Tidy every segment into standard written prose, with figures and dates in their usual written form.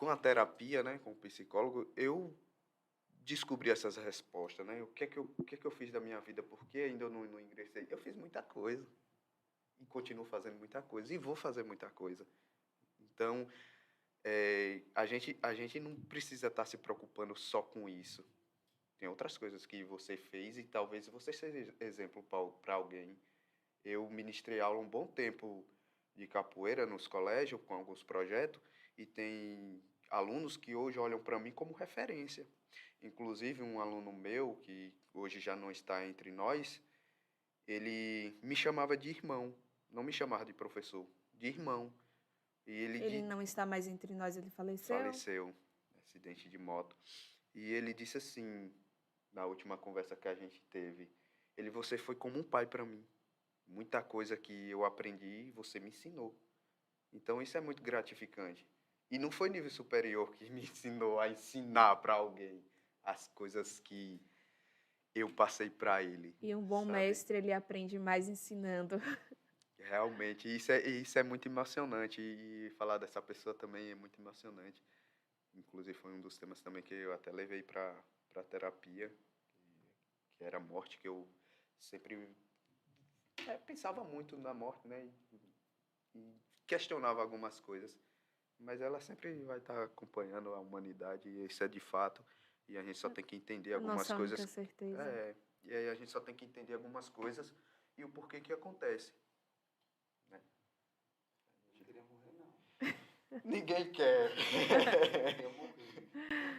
com a terapia, né, com o psicólogo, eu descobri essas respostas, né? O que é que eu fiz da minha vida? Por que ainda eu não ingressei? Eu fiz muita coisa e continuo fazendo muita coisa e vou fazer muita coisa. Então, a gente não precisa estar se preocupando só com isso. Tem outras coisas que você fez e talvez você seja exemplo para alguém. Eu ministrei aula um bom tempo de capoeira nos colégios com alguns projetos e tem alunos que hoje olham para mim como referência. Inclusive um aluno meu que hoje já não está entre nós, ele me chamava de irmão, não me chamava de professor, de irmão. E Ele não está mais entre nós, ele faleceu? faleceu, acidente de moto. E ele disse assim, na última conversa que a gente teve, você foi como um pai para mim. Muita coisa que eu aprendi, você me ensinou. Então isso é muito gratificante. E não foi nível superior que me ensinou a ensinar para alguém as coisas que eu passei para ele, E um bom sabe? mestre, ele aprende mais ensinando. Realmente, isso é muito emocionante e falar dessa pessoa também é muito emocionante. Inclusive foi um dos temas também que eu até levei para terapia, que era a morte, que eu sempre pensava muito na morte, né? E questionava algumas coisas, mas ela sempre vai estar acompanhando a humanidade, e isso é de fato, e a gente só tem que entender A algumas nossa única coisas. certeza. E aí a gente só tem que entender algumas coisas e o porquê que acontece, né? Não queria morrer, não. Ninguém quer. Eu queria morrer.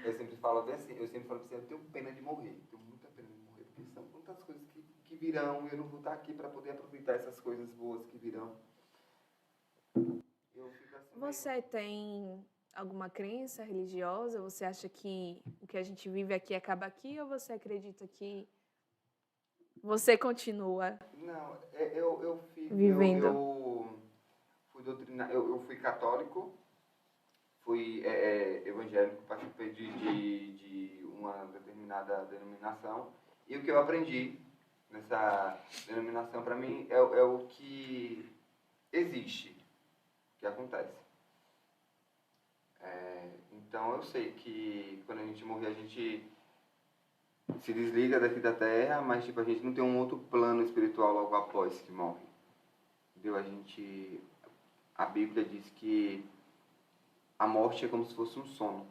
Eu sempre falo bem assim, eu sempre falo assim, eu tenho pena de morrer, tenho muita pena de morrer, porque são muitas coisas que virão, e eu não vou estar aqui para poder aproveitar essas coisas boas que virão. Eu fico assim Você tem alguma crença religiosa? Você acha que o que a gente vive aqui acaba aqui ou você acredita que você continua Não, eu fico, vivendo? eu fui doutrinado, eu fui católico, fui evangélico, participei de uma determinada denominação, e o que eu aprendi nessa denominação para mim é o que existe, o que acontece. Então eu sei que quando a gente morrer a gente se desliga daqui da Terra, mas tipo, a gente não tem um outro plano espiritual logo após que morre. Entendeu? A Bíblia diz que a morte é como se fosse um sono.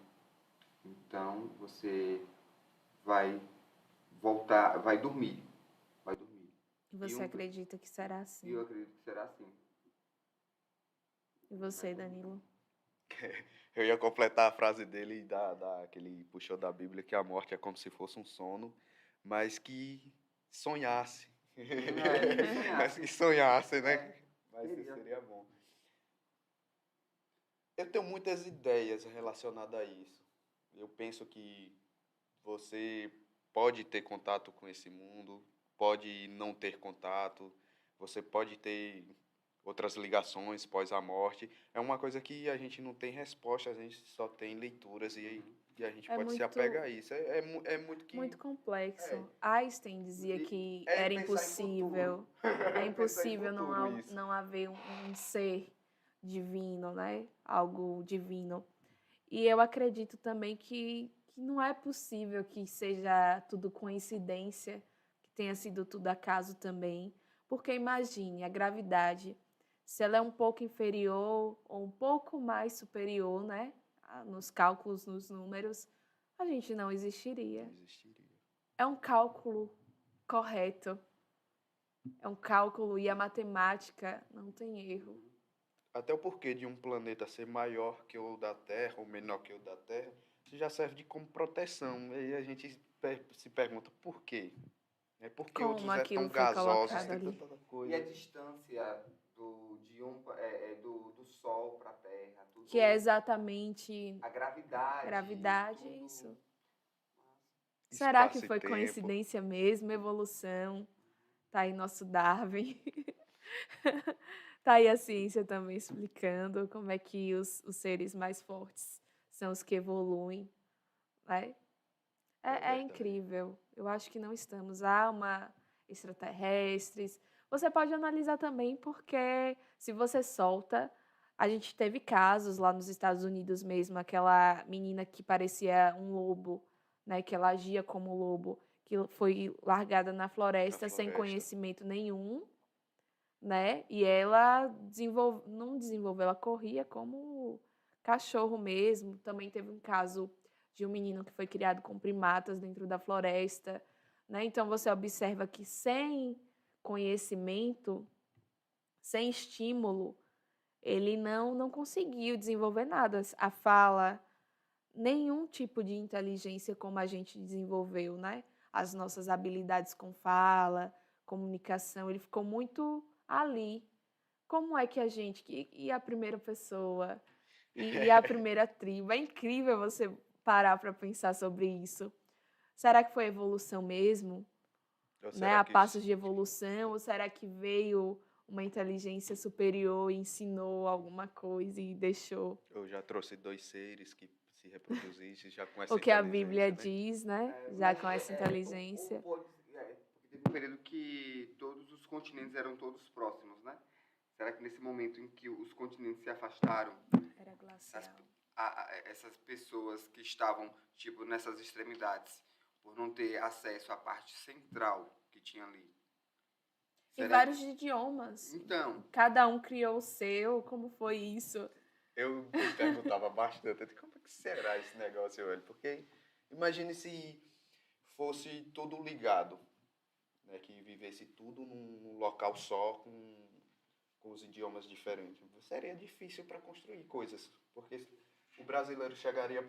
Então você vai voltar, vai dormir. E E você acredita que será eu assim? acredito que será assim. E você, Danilo? Eu ia completar a frase dele, que ele puxou da Bíblia, que a morte é como se fosse um sono, mas que sonhasse. Mas que sonhasse, né? Mas isso seria bom. Eu tenho muitas ideias relacionadas a isso. Eu penso que você pode ter contato com esse mundo, pode não ter contato, você pode ter outras ligações pós a morte. É uma coisa que a gente não tem resposta, a gente só tem leituras e a gente É pode se apegar muito, a isso. É muito que. muito complexo. É, Einstein dizia que é era pensar em futuro. impossível. É É pensar em impossível futuro isso. não haver um ser divino, né? Algo divino. E eu acredito também que não é possível que seja tudo coincidência, que tenha sido tudo acaso também. Porque imagine a gravidade, se ela é um pouco inferior ou um pouco mais superior, né? Nos cálculos, nos números, a gente não existiria. Não existiria. É um cálculo correto. É um cálculo e a matemática não tem erro. Até o porquê de um planeta ser maior que o da Terra ou menor que o da Terra, isso já serve de como proteção. E aí a gente se pergunta por quê? Por que Como outros é aquilo tão foi gasosos, colocado tem ali. tanta E a coisa. distância do Sol para a Terra, Que é tudo, exatamente a gravidade, gravidade, é tudo. isso. Será que Espaço e foi tempo. coincidência mesmo? Evolução? Tá aí nosso Darwin. Tá aí a ciência também explicando como é que os seres mais fortes são os que evoluem, né? É É verdade. incrível. Eu acho que não estamos. Há uma extraterrestres. Você pode analisar também porque se você solta A gente teve casos lá nos Estados Unidos mesmo, aquela menina que parecia um lobo, né, que ela agia como lobo, que foi largada na Na floresta sem floresta. conhecimento nenhum, né? E ela não desenvolveu, ela corria como cachorro mesmo. Também teve um caso de um menino que foi criado com primatas dentro da floresta, né? Então você observa que sem conhecimento, sem estímulo, ele não conseguiu desenvolver nada. A fala, nenhum tipo de inteligência como a gente desenvolveu, né? As nossas habilidades com fala, comunicação, ele ficou muito ali. Como é que a gente, e a primeira pessoa, e a primeira tribo? É incrível você parar para pensar sobre isso. Será que foi evolução mesmo? Ou Né? será A que passos de evolução? Ou será que veio uma inteligência superior e ensinou alguma coisa e deixou? eu já trouxe dois seres que se reproduzissem já com essa O que a Bíblia inteligência, né? diz, né? Já com essa Ou inteligência. pode, porque teve um período que todos os continentes eram todos próximos, né? Será que nesse momento em que os continentes se afastaram, Era as, glacial. essas pessoas que estavam, tipo, nessas extremidades, por não ter acesso à parte central que tinha ali? E Será vários que... idiomas. Então, Cada um criou o seu. Como foi isso? Eu me perguntava bastante de como é que será esse negócio, velho. Porque imagine se fosse tudo ligado, né? Que vivesse tudo num local só, com os idiomas diferentes. Seria difícil para construir coisas. Porque o brasileiro chegaria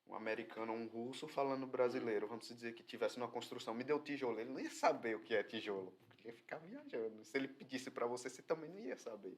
um americano ou um russo falando brasileiro. Vamos dizer que tivesse uma construção. Me deu tijolo. Ele não ia saber o que é tijolo. Porque ia ficar viajando. Se ele pedisse para você, você também não ia saber.